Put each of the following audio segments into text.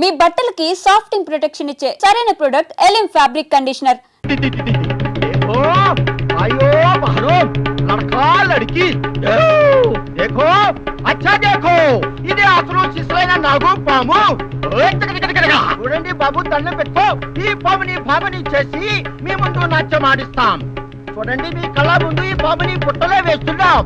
మీ బట్టలకి సాఫ్టింగ్ ప్రొటెక్షన్ ఇచ్చే సరైన ప్రొడక్ట్ ఎలిమ్ ఫ్యాబ్రిక్ కండిషనర్। देखो आयो बहरो लड़का लड़की देखो अच्छा देखो इधे అసలు శిశువైన నాగు పాము చూడండి బాబు దండం పెట్టుకో ఈ పాముని భామని చేసి మీ ముందు నాట్యం ఆడిస్తాం చూడండి మీ కళ్ళ ముందు ఈ పాముని పుట్టలో వేస్తున్నాం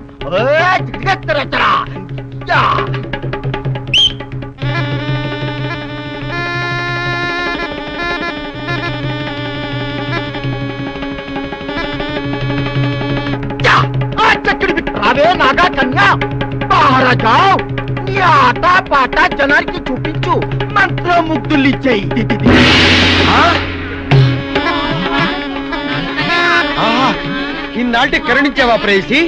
అదే నాగా కన్యా బాహర జావ్ నీ ఆట పాట జనానికి చూపించు మంత్రముగ్ధులు ఇచ్చేయి ఇన్నాటి కరుణించావా ప్రేయసి?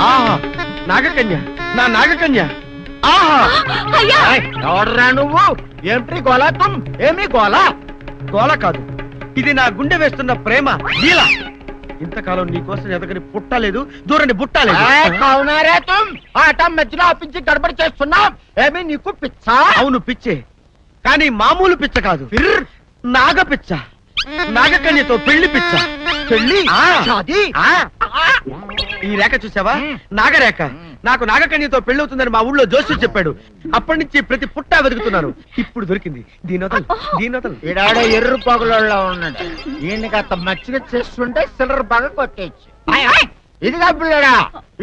ఆహా నాగకన్య, నా నాగకన్య. ఎవడరా నువ్వు? ఏమిటి గోలా తుమ్? ఏమి గోలా? గోల కాదు, ఇది నా గుండె వేస్తున్న ప్రేమ లీల. ఇంతకాలం నీ కోసం ఎదగని పుట్టలేదు, దూరని బుట్టలేదు. అవునారే తుమ్ ఆట మధ్యలో ఆపించి గడబడి చేస్తున్నాం. ఏమి నీకు పిచ్చా? అవును పిచ్చే, కానీ మామూలు పిచ్చ కాదు, నాగ పిచ్చ. నాగకన్యతో పెళ్లి పిచ్చ. పెళ్లి? షాదీ? ఈ రేఖ చూసావా? నాగరేఖ. నాకు నాగకన్యతో పెళ్ళవుతుందని మా ఊళ్ళో జోసి చెప్పాడు. అప్పటి నుంచి ప్రతి పుట్టా వెతుకుతున్నాను. ఇప్పుడు దొరికింది. దీనోతలు ఈడాడ ఎర్ర పగులలో ఉన్నాడు. ఈయనకి అంత మచ్చిగా చేస్తుంటే సిల్లర్ బాగా కొట్టేచ్చు. ఇదిగా పిల్లడా,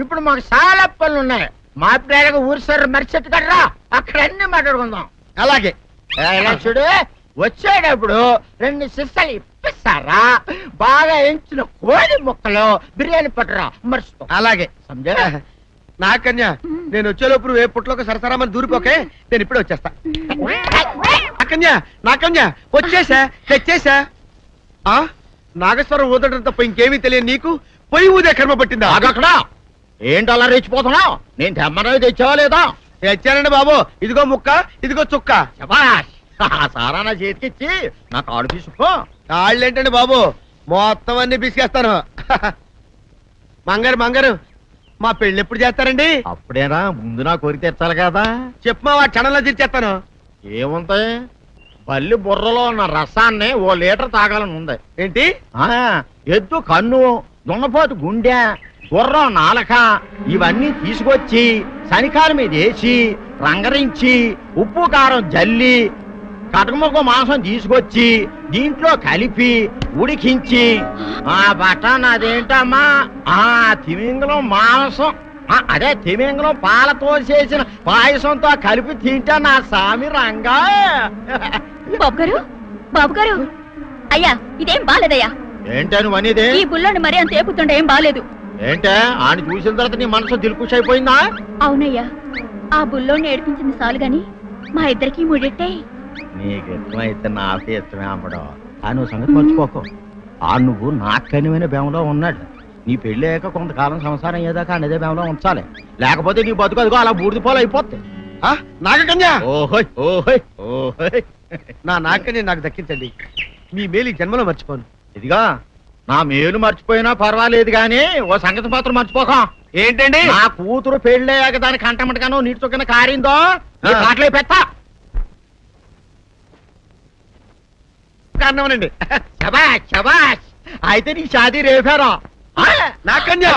ఇప్పుడు మాకు చాలా పనులు ఉన్నాయి. మా పిల్లలకు ఊరి సార్ మరిచెట్టు కడరా, అక్కడ అన్ని మాట్లాడుకుందాం. అలాగే. ఇలా చూడు, వచ్చేటప్పుడు 2 సిస్సలు ఇప్పిస్తారా? బాగా ఎంచిన కోడి ముక్కలు బిర్యానీ పట్టరా, మర్చిపో. అలాగే. సమజా? నాకన్య, నేను వచ్చేలోపు ఏ పుట్టలోకి సరసరామని దూరిపోకే, నేను ఇప్పుడే వచ్చేస్తా. నాకన్య, నాకన్య వచ్చేసా, తెచ్చేసా. నాగేశ్వరం ఊదడం తప్ప ఇంకేమీ తెలియదు నీకు. పొయ్యి ఊదే కర్మ పట్టిందా? అక్కడ ఏంటి అలా రెచ్చిపోతున్నావు? నేను తెమ్మనవి తెచ్చావా లేదా? తెచ్చానండి బాబు. ఇదిగో ముక్క, ఇదిగో చుక్క. శభాష్. సారా నా చేతికిచ్చి నా కాడు తీసుకో. కాళ్ళేంటండి బాబు, మొత్తం అన్ని బిసికేస్తాను. మంగారు మంగారు, మా పెళ్ళి ఎప్పుడు చేస్తారండి? అప్పుడేనా, ముందు నా కోరిక తెచ్చాలి కదా. చెప్పు మా క్షణంలో తీర్చేస్తాను. ఏముంటాయి, బల్లి బుర్రలో ఉన్న రసాన్ని 1 లీటర్ తాగాలని ఉంది. ఏంటి? ఎద్దు కన్ను, దున్నపోతు గుండె, గుర్రం నాలక ఇవన్నీ తీసుకొచ్చి శనికాల మీద వేసి రంగరించి ఉప్పు కారం జల్లి కటకముక్క మాంసం తీసుకొచ్చి దీంట్లో కలిపి ఉడికించి బటన్ అదేంటమ్మా తిమింగలం మాంసం, అదే తిమింగలం పాలతో చేసిన పాయసంతో కలిపి తింటా నా సామి రంగా. బాబు గారు అయ్యా, ఇదేం బాలేదయ్యా. ఏంటని అనేది? ఈ బుల్లోని మరీ అంత ఏపుతుంటే ఏం బాలేదు. ఏంటే ఆయన చూసిన తర్వాత నీ మనసు దిల్కుష్ అయిపోయిందా? అవునయ్యా, ఆ బుల్లోని ఏడిపించింది చాలు గాని మా ఇద్దరికి ముడిట్టే. నీకు ఇష్టమైతే నాకు ఇష్టమే అమ్మడం. ఆ నువ్వు సంగతి మర్చిపోకు. ఆ నువ్వు నాకు కనివైన బేమలో ఉన్నాడు. నీ పెళ్లి అయ్యాక కొంతకాలం సంసారం ఏదాకా అనేదే బేమలో ఉంచాలి, లేకపోతే నీ బతుకు అదిగో అలా బూడిదిపోలు అయిపోద్ది. నాగకన్య, ఓహోయ్ ఓహోయ్ ఓహోయ్. నా నాగకన్య నాకు దక్కించండి. మీ మేలు ఈ జన్మలో మర్చిపోను. ఇదిగా నా మేలు మర్చిపోయినా పర్వాలేదు గాని ఓ సంగతి మాత్రం మర్చిపోకం. ఏంటండి? నా కూతురు పెళ్ళయ్యాక దాని కంటమటగానో నీటి చొక్కన కారిందో కాట్లే పెట్టా కారణమనండి. శబాష్ శబాష్. అయితే నీ షాదీ రేపారా? నాకన్య